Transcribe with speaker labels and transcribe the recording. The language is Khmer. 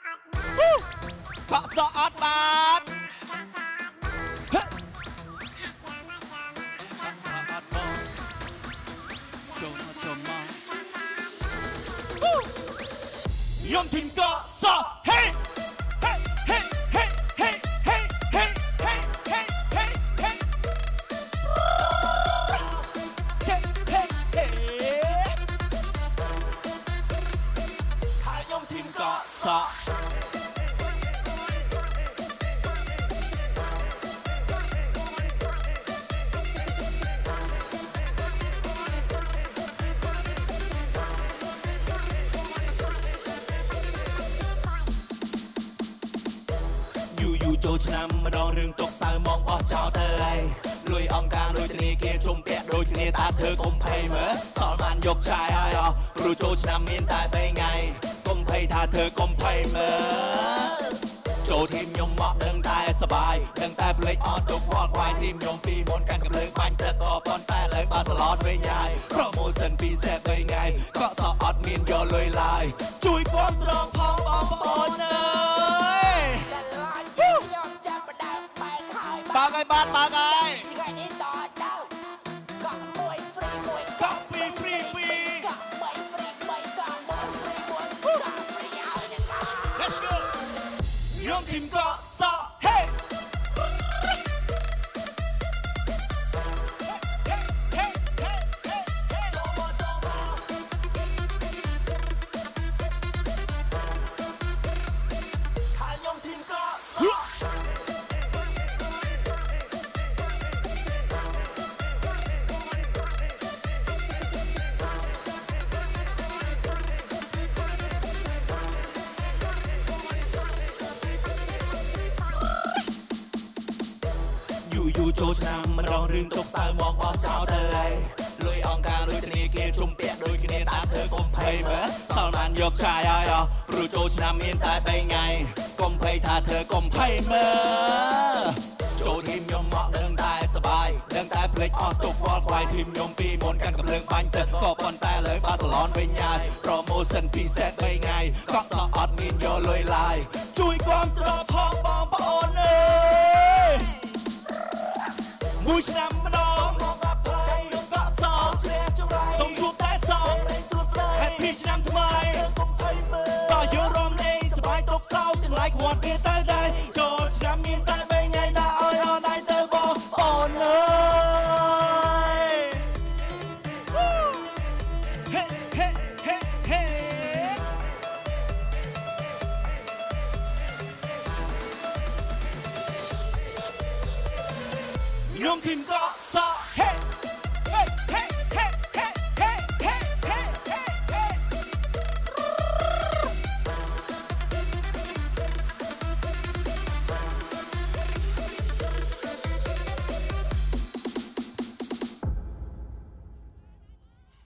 Speaker 1: เกาะสออดบาทยอมทิ้งเกาะสอเฮ้เฮ้เฮ้เฮ้เฮ้เฮ้เฮ้เฮ้เฮ้เฮ้เฮ้เฮ้เฮ้ขายมทิ้งเกาะสออยู่โจชนะมาดองเรื่องตกสาวมองบอเจ้าเตยลุยองการลุยตนีเกียร์ชมเปียโดยគ្នាตาเธอกុំភ័យមើលសល់បានយកឆាយហើយអស់ព្រោះចូលឆ្នាំមានតែ3ថ្ងៃកុំភ័យថាเธอกុំភ័យមើលចូលทีมខ្ញុំមកដឹងតែសបាយដឹងតែផ្លេចអត់ទុកវល់ខ្វាយทีมខ្ញុំពីមុនកាន់កំលើបាញ់ទឹកក៏ប៉ុន្តែលើបាសឡតវិញហើយ promotion ពិសេស3ថ្ងៃក៏សអត់មានយកលុយឡើយជួយគ្រប់គ្រងផងបងប្អូនអើយបាក់ហើយបាទបាក់ហើយថ្ងៃនេះតើទៅកក់មួយហ្វ្រីមួយកក់ពីរហ្វ្រីពីរកក់បីហ្វ្រីបីកក់មួយហ្វ្រីមួយកក់ហ្វ្រីឲ្យអ្នកតា Let's go ខ្ញុំធីមកក់សក់ Heyอยู่โจชนะมันรองเรื่องตกสาวมองบอเจ้าเตยลุยองการลุยตนีเกียร์ชมเปียโดยគ្នាตามเธอกុំភ័យមើលសល់បានយកឆាយហើយអស់ព្រោះโจชนะមានតែ3ថ្ងៃកុំភ័យថាเธอกុំភ័យមើលចូលทีมខ្ញុំមកដឹងតែសបាយដឹងតែផ្លេចអស់ទុកវល់ខ្វាយทีมខ្ញុំពីមុនកាន់កំភ្លើងបាញ់ទឹកក៏ប៉ុន្តែលើបាសឡនវិញហើយ promotion ពិសេស3ថ្ងៃក៏សអត់មានយកលុយឡើយជួយគ្រប់គ្រងផងបងប្អូនអើយមួយឆ្នាំម្ដងចាំយកកក់សោជ្រះចង្រៃសូមជួបតែសោ Happy ឆ្នាំថ្មីតើយករំលែងសប្បាយទុកសោទាំងឡាយគាត់វាទៅដែរចូលឆ្នាំមានតែ3ថ្ងៃដាក់ឲ្យអត់ដៃទៅបងប្អូនអើយ Hey hey hey hey ខ្ញុំធីមកក់សក់